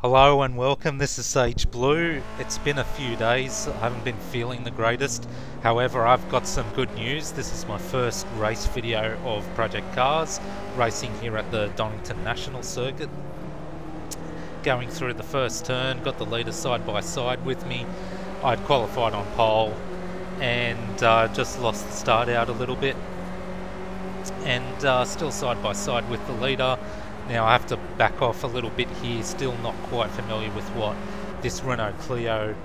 Hello and welcome, this is Sage Blue. It's been a few days, I haven't been feeling the greatest. However, I've got some good news. This is my first race video of Project Cars, racing here at the Donington National circuit. Going through the first turn, got the leader side by side with me. I'd qualified on pole and just lost the start out a little bit. And still side by side with the leader. Now I have to back off a little bit here, still not quite familiar with what this Renault Clio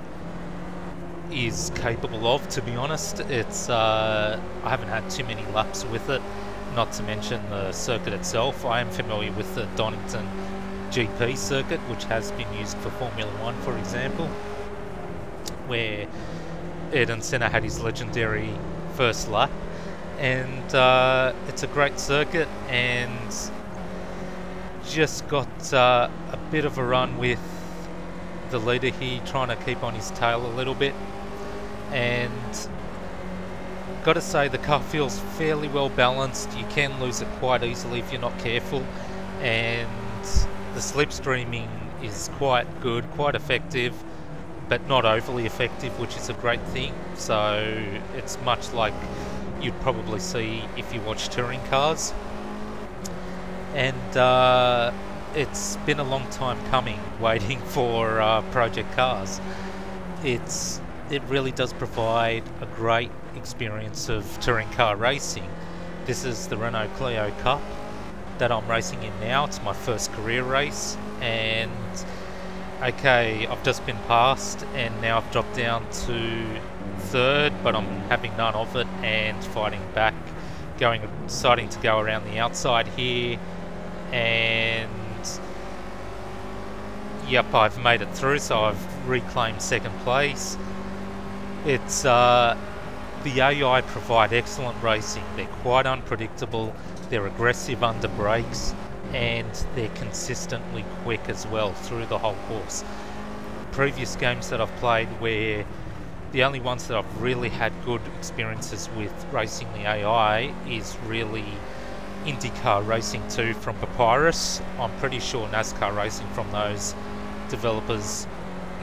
is capable of, to be honest. It's I haven't had too many laps with it, not to mention the circuit itself. I am familiar with the Donington GP circuit, which has been used for Formula 1, for example, where Ayrton Senna had his legendary first lap. And it's a great circuit, and just got a bit of a run with the leader here, trying to keep on his tail a little bit. And got to say, the car feels fairly well balanced. You can lose it quite easily if you're not careful, and the slipstreaming is quite good, quite effective, but not overly effective, which is a great thing. So it's much like you'd probably see if you watch touring cars. And it's been a long time coming, waiting for Project Cars. It really does provide a great experience of touring car racing. This is the Renault Clio Cup that I'm racing in now. It's my first career race, and okay, I've just been passed and now I've dropped down to third, but I'm having none of it and fighting back, deciding to go around the outside here. And yep, I've made it through, so I've reclaimed second place. It's the AI provide excellent racing. They're quite unpredictable, they're aggressive under brakes, and they're consistently quick as well through the whole course. Previous games that I've played, where the only ones that I've really had good experiences with racing the AI is really IndyCar Racing 2 from Papyrus. I'm pretty sure NASCAR Racing from those developers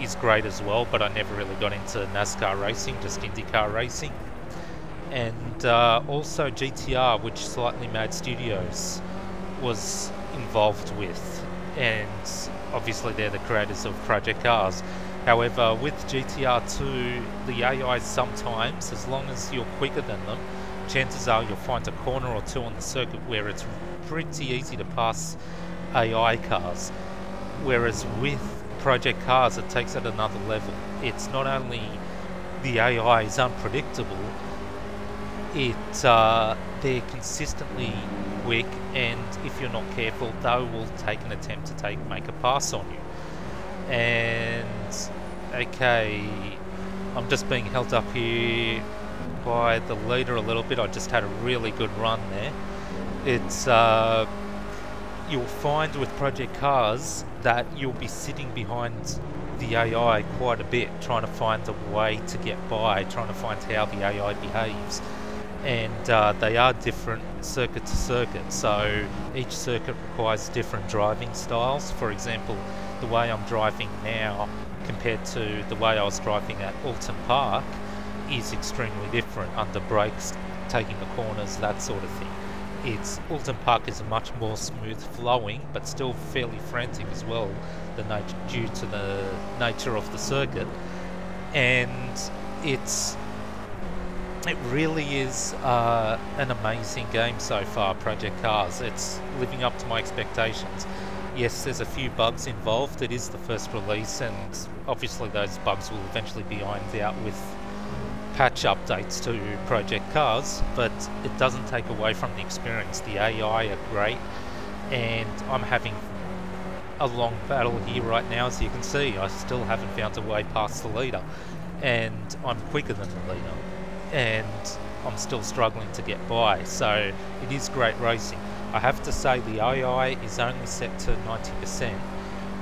is great as well, but I never really got into NASCAR Racing, just IndyCar Racing. And also GTR, which Slightly Mad Studios was involved with, and obviously they're the creators of Project Cars. However, with GTR 2, the AI sometimes, as long as you're quicker than them, chances are you'll find a corner or two on the circuit where it's pretty easy to pass AI cars. Whereas with Project Cars, it takes it another level. It's not only the AI is unpredictable, they're consistently quick, and if you're not careful, they will take an attempt to make a pass on you. And okay, I'm just being held up here by the leader a little bit. I just had a really good run there. It's you'll find with Project Cars that you'll be sitting behind the AI quite a bit, trying to find a way to get by, trying to find how the AI behaves. And they are different circuit to circuit, so each circuit requires different driving styles. For example, the way I'm driving now compared to the way I was driving at Donington Park is extremely different under brakes, taking the corners, that sort of thing. Donington Park is much more smooth flowing, but still fairly frantic as well, due to the nature of the circuit. And it really is an amazing game so far, Project Cars. It's living up to my expectations. Yes, there's a few bugs involved. It is the first release, and obviously those bugs will eventually be ironed out with patch updates to Project Cars, but it doesn't take away from the experience. The AI are great, and I'm having a long battle here right now. As you can see, I still haven't found a way past the leader, and I'm quicker than the leader, and I'm still struggling to get by. So it is great racing. I have to say, the AI is only set to 90%.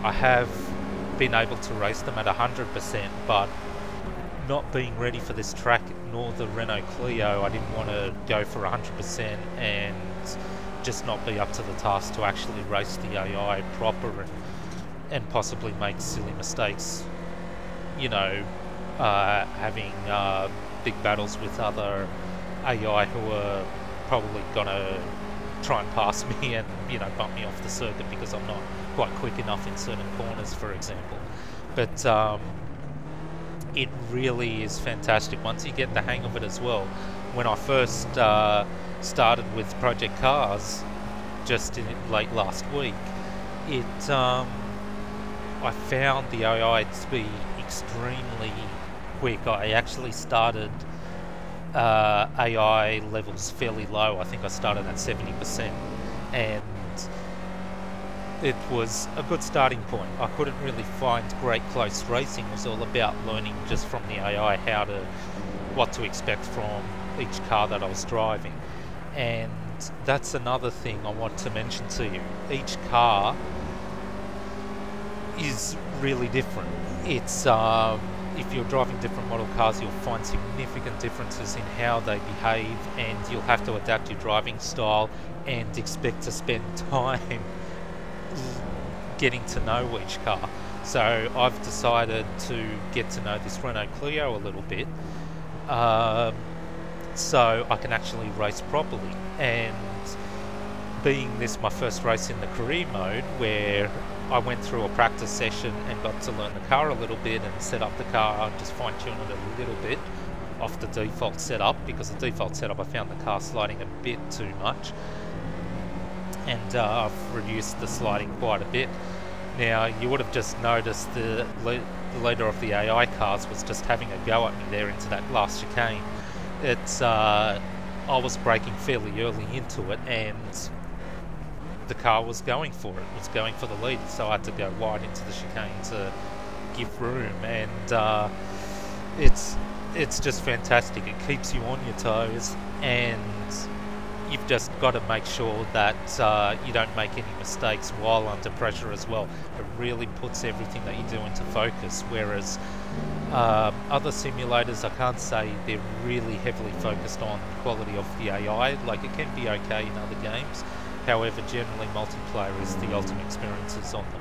I have been able to race them at 100%, but not being ready for this track nor the Renault Clio, I didn't want to go for 100% and just not be up to the task to actually race the AI proper and and possibly make silly mistakes, you know, having big battles with other AI who are probably gonna try and pass me and, you know, bump me off the circuit because I'm not quite quick enough in certain corners, for example. But it really is fantastic once you get the hang of it as well. When I first started with Project Cars just in late last week, I found the AI to be extremely quick. I actually started AI levels fairly low. I think I started at 70%, and it was a good starting point. I couldn't really find great close racing. It was all about learning just from the AI what to expect from each car that I was driving. And that's another thing I want to mention to you. Each car is really different. It's if you're driving different model cars, you'll find significant differences in how they behave, and you'll have to adapt your driving style and expect to spend time getting to know each car. So I've decided to get to know this Renault Clio a little bit, so I can actually race properly. And being this my first race in the career mode, where I went through a practice session and got to learn the car a little bit and set up the car, just fine tune it a little bit off the default setup, because the default setup I found the car sliding a bit too much, and I've reduced the sliding quite a bit. Now you would have just noticed the leader of the AI cars was just having a go at me there into that last chicane. I was braking fairly early into it, and the car was going for it, was going for the lead, so I had to go wide into the chicane to give room. And it's just fantastic. It keeps you on your toes, and you've just got to make sure that you don't make any mistakes while under pressure as well. It really puts everything that you do into focus, whereas other simulators, I can't say they're really heavily focused on quality of the AI. Like, it can be okay in other games, however generally multiplayer is the ultimate experiences on them.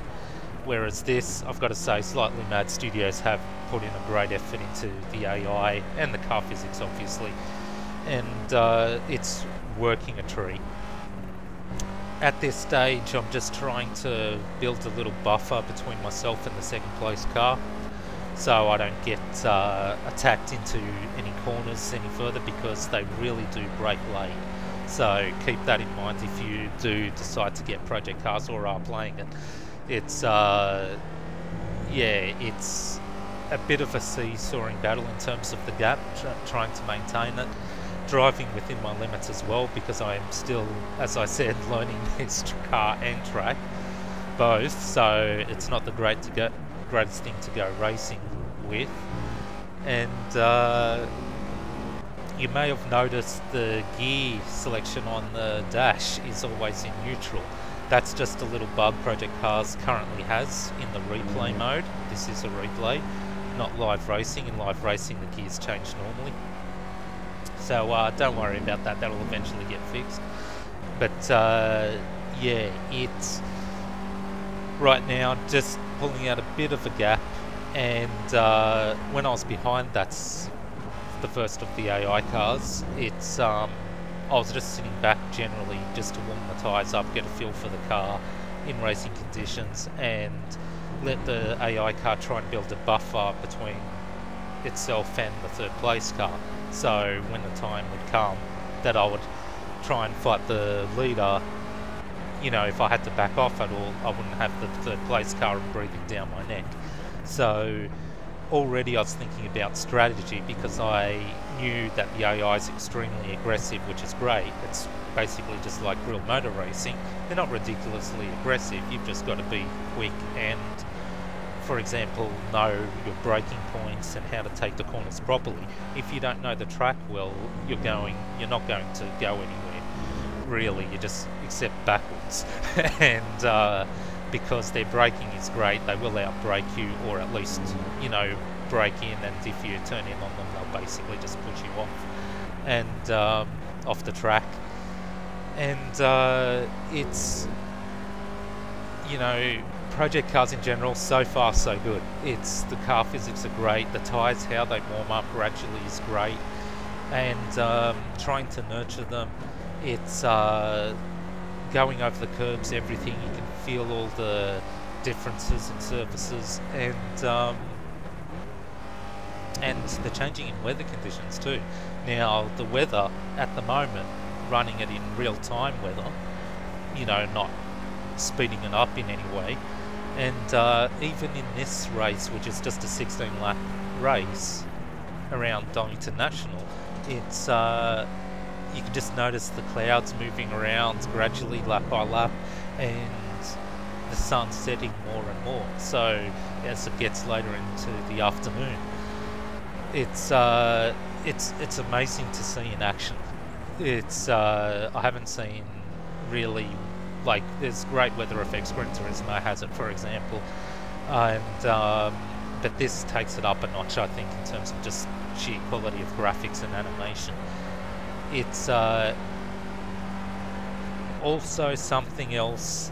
Whereas this, I've got to say, Slightly Mad Studios have put in a great effort into the AI and the car physics, obviously, and it's working a treat. At this stage, I'm just trying to build a little buffer between myself and the second place car, so I don't get attacked into any corners any further, because they really do break late. So keep that in mind if you do decide to get Project Cars or are playing it. It's it's a bit of a seesawing battle in terms of the gap, trying to maintain it, driving within my limits as well, because I am still, as I said, learning this car and track both, so it's not the greatest thing to go racing with. And you may have noticed the gear selection on the dash is always in neutral. That's just a little bug Project Cars currently has in the replay mode. This is a replay, not live racing. In live racing, the gears change normally. So don't worry about that, that'll eventually get fixed. But yeah, it's right now just pulling out a bit of a gap, and when I was behind, that's the first of the AI cars, it's I was just sitting back generally just to warm the tyres up, get a feel for the car in racing conditions, and let the AI car try and build a buffer between itself and the third place car. So when the time would come that I would try and fight the leader, you know, if I had to back off at all, I wouldn't have the third place car breathing down my neck. So already I was thinking about strategy, because I knew that the AI is extremely aggressive, which is great. It's basically just like real motor racing. They're not ridiculously aggressive, you've just got to be quick and, for example, know your braking points and how to take the corners properly. If you don't know the track well, you're not going to go anywhere, really. You just accept backwards. And because their braking is great, they will outbrake you, or at least, you know, brake in, and if you turn in on them, they'll basically just push you off and off the track. And it's, you know, project cars in general, so far so good. It's the car physics are great, the tyres, how they warm up gradually is great, and trying to nurture them. It's going over the curbs, everything, you can feel all the differences in surfaces, and the changing in weather conditions too. Now the weather at the moment, running it in real time weather, you know, not speeding it up in any way, and even in this race, which is just a 16 lap race around Donington National, it's you can just notice the clouds moving around gradually lap by lap, and the sun setting more and more. So as it gets later into the afternoon, it's amazing to see in action. It's I haven't seen really, like, there's great weather effects. Gran Turismo has it, for example, and but this takes it up a notch, I think, in terms of just sheer quality of graphics and animation. It's also something else.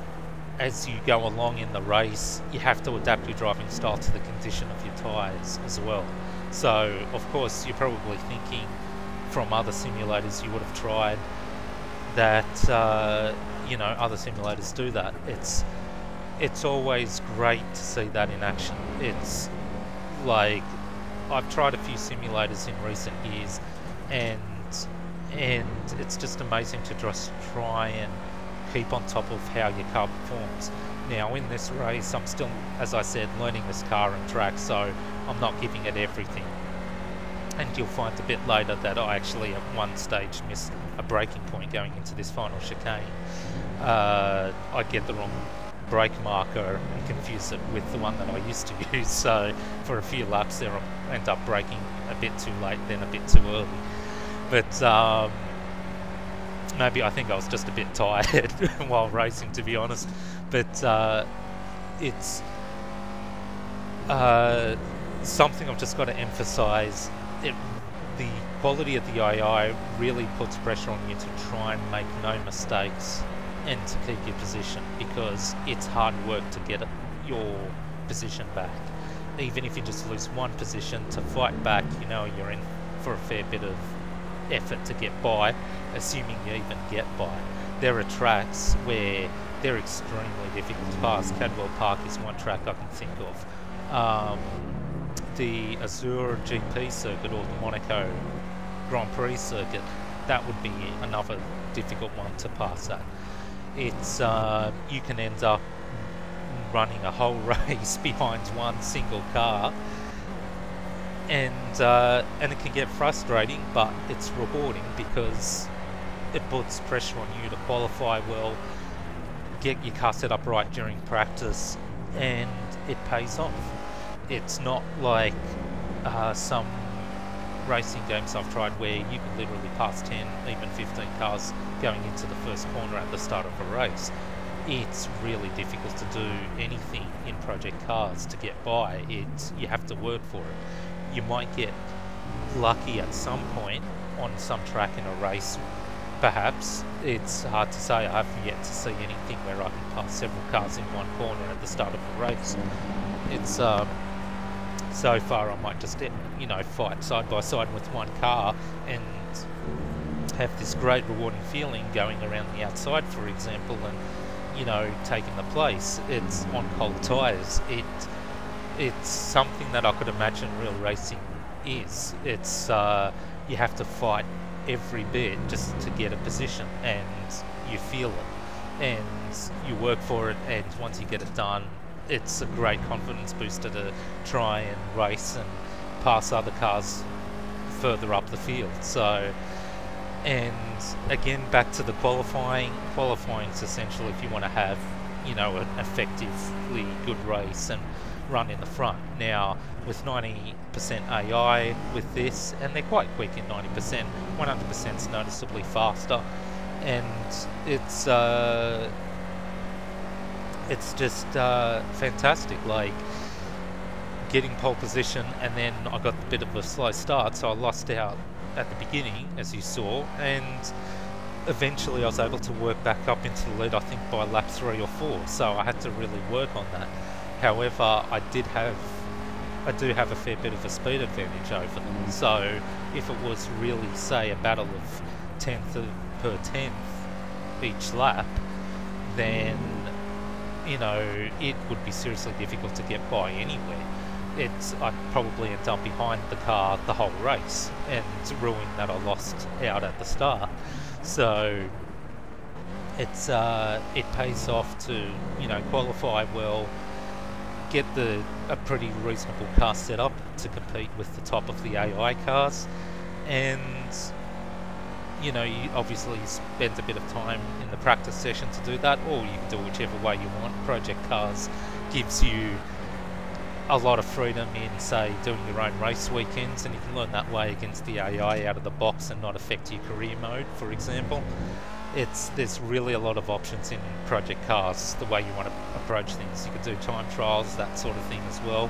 As you go along in the race, you have to adapt your driving style to the condition of your tyres as well. So, of course, you're probably thinking from other simulators you would have tried that, you know, other simulators do that. It's always great to see that in action. It's like, I've tried a few simulators in recent years, and it's just amazing to just try and keep on top of how your car performs. Now in this race, I'm still, as I said, learning this car and track, so I'm not giving it everything. And you'll find a bit later that I actually at one stage missed a braking point going into this final chicane. I get the wrong brake marker and confuse it with the one that I used to use, so for a few laps there I end up braking a bit too late, then a bit too early. But maybe I think I was just a bit tired while racing, to be honest. But it's something I've just got to emphasise. The quality of the AI really puts pressure on you to try and make no mistakes and to keep your position, because it's hard work to get your position back. Even if you just lose one position, to fight back, you know, you're in for a fair bit of effort to get by, assuming you even get by. There are tracks where they're extremely difficult to pass. Cadwell Park is one track I can think of. The Azure GP circuit, or the Monaco Grand Prix circuit, that would be another difficult one to pass at. It's you can end up running a whole race behind one single car, and it can get frustrating, but it's rewarding because it puts pressure on you to qualify well, get your car set up right during practice, and it pays off. It's not like some racing games I've tried where you can literally pass 10, even 15 cars going into the first corner at the start of a race. It's really difficult to do anything in project cars to get by. You have to work for it. You might get lucky at some point on some track in a race, perhaps. It's hard to say. I haven't yet to see anything where I can pass several cars in one corner at the start of a race. It's so far I might just, you know, fight side by side with one car and have this great rewarding feeling going around the outside, for example, and, you know, taking the place. It's on cold tyres. It's something that I could imagine real racing is. It's you have to fight every bit just to get a position, and you feel it and you work for it, and once you get it done, it's a great confidence booster to try and race and pass other cars further up the field. So, and again, back to the qualifying is essential if you want to have, you know, an effectively good race and run in the front. Now with 90% AI with this, and they're quite quick in 90%, 100% is noticeably faster, and it's just fantastic. Like, getting pole position, and then I got a bit of a slow start, so I lost out at the beginning, as you saw, and eventually I was able to work back up into the lead, I think by lap 3 or 4, so I had to really work on that. However, I do have a fair bit of a speed advantage over them, so if it was really, say, a battle of 10th per 10th each lap, then, you know, it would be seriously difficult to get by anywhere. I'd probably end up behind the car the whole race and ruin that I lost out at the start. So it pays off to, you know, qualify well, get a pretty reasonable car set up to compete with the top of the AI cars, and, you know, you obviously spend a bit of time in the practice session to do that, or you can do it whichever way you want. Project Cars gives you a lot of freedom in, say, doing your own race weekends, and you can learn that way against the AI out of the box and not affect your career mode, for example. There's really a lot of options in Project Cars, the way you want to approach things. You can do time trials, that sort of thing as well.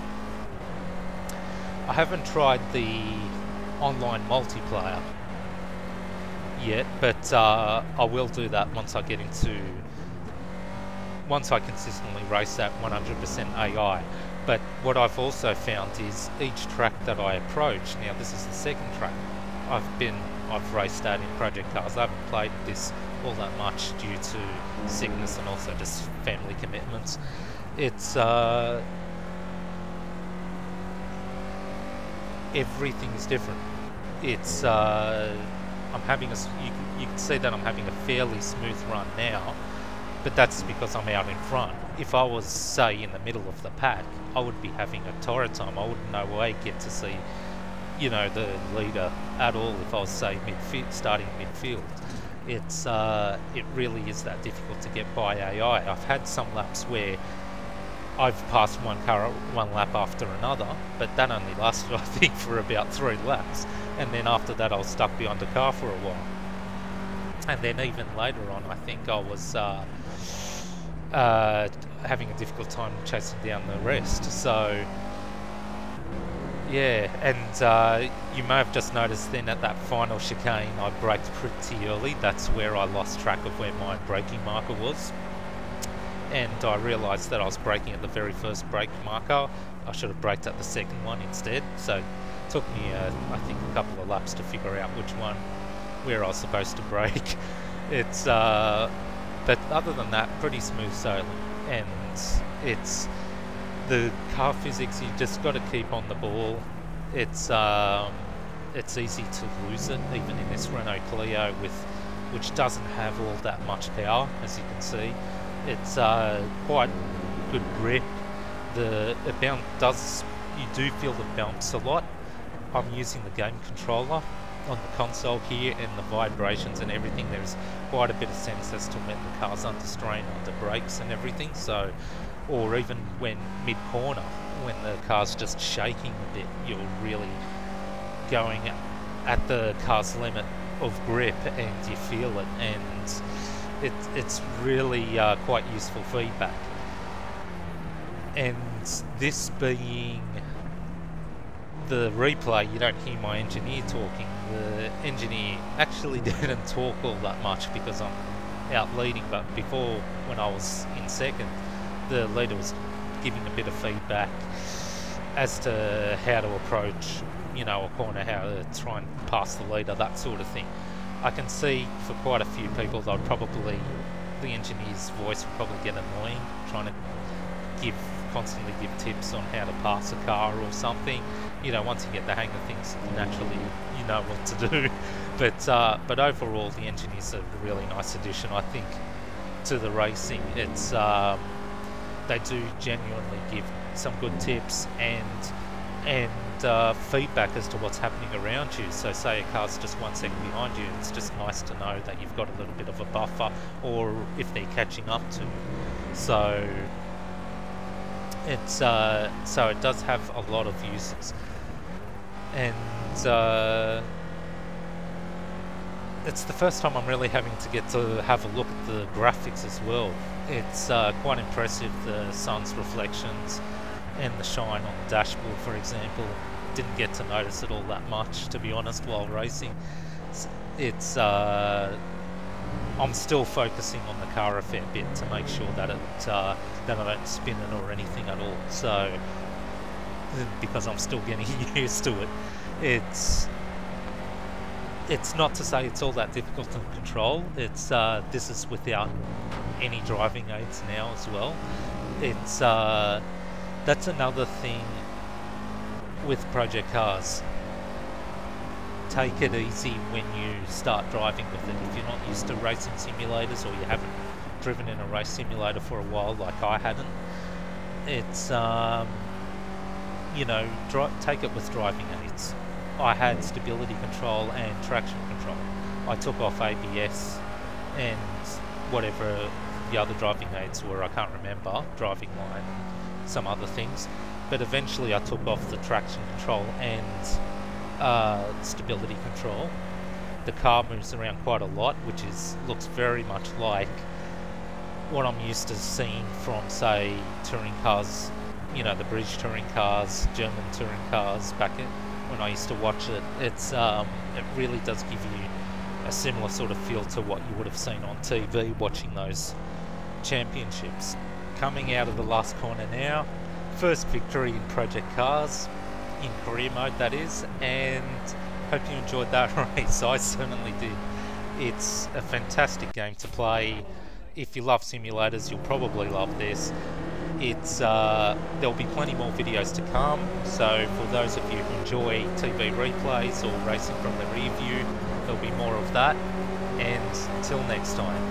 I haven't tried the online multiplayer yet, but I will do that once I consistently race at 100% AI. But what I've also found is each track that I approach, now this is the second track I've raced at in Project Cars. I haven't played this all that much due to sickness and also just family commitments. It's everything is different. It's I'm having you can see that I'm having a fairly smooth run now, but that's because I'm out in front. If I was, say, in the middle of the pack, I would be having a torrid time. I would in no way get to see, you know, the leader at all if I was, say, starting midfield. It really is that difficult to get by AI. I've had some laps where I've passed one car one lap after another, but that only lasted, I think, for about 3 laps, and then after that I was stuck behind a car for a while. And then even later on, I think I was having a difficult time chasing down the rest. So yeah, and you may have just noticed then at that final chicane I braked pretty early. That's where I lost track of where my braking marker was, and I realised that I was braking at the very first brake marker. I should have braked at the second one instead, so it took me I think a couple of laps to figure out where I was supposed to brake. But other than that, pretty smooth sailing, and it's the car physics. You just got to keep on the ball. It's easy to lose it, even in this Renault Clio, which doesn't have all that much power, as you can see. It's quite good grip. You do feel the bounce a lot. I'm using the game controller on the console here, and the vibrations and everything, there's quite a bit of sense as to when the car's under strain, under brakes and everything. So, or even when mid-corner, when the car's just shaking a bit, you're really going at the car's limit of grip and you feel it, and it's really quite useful feedback. And this being the replay, you don't hear my engineer talking. The engineer actually didn't talk all that much because I'm out leading, but before, when I was in second, the leader was giving a bit of feedback as to how to approach, you know, a corner, how to try and pass the leader, that sort of thing. I can see for quite a few people the engineer's voice would probably get annoying, trying to constantly give tips on how to pass a car or something. You know, once you get the hang of things, naturally you know what to do. But overall, the engineer's a really nice addition, I think, to the racing. It's they do genuinely give some good tips and feedback as to what's happening around you. So say a car's just 1 second behind you, it's just nice to know that you've got a little bit of a buffer, or if they're catching up to. So it does have a lot of uses, and it's the first time I'm really having to get to have a look at the graphics as well. It's quite impressive, the sun's reflections and the shine on the dashboard, for example. Didn't get to notice it all that much, to be honest, while racing. It's I'm still focusing on the car a fair bit to make sure that that I don't spin it or anything at all. So because I'm still getting used to it, it's not to say it's all that difficult to control. It's this is without any driving aids now as well. It's that's another thing with project cars. Take it easy when you start driving with it. If you're not used to racing simulators, or you haven't driven in a race simulator for a while like I hadn't, it's you know, take it with driving aids. I had stability control and traction control. I took off ABS and whatever the other driving aids were, I can't remember, driving line, some other things, but eventually I took off the traction control and stability control. The car moves around quite a lot, which looks very much like what I'm used to seeing from, say, touring cars, you know, the British touring cars, German touring cars back when I used to watch it. It really does give you a similar sort of feel to what you would have seen on TV watching those championships. Coming out of the last corner now, first victory in project cars, in career mode that is, and hope you enjoyed that race. I certainly did. It's a fantastic game to play. If you love simulators, you'll probably love this. It's there'll be plenty more videos to come, so for those of you who enjoy TV replays or racing from the rear view, there'll be more of that, and till next time.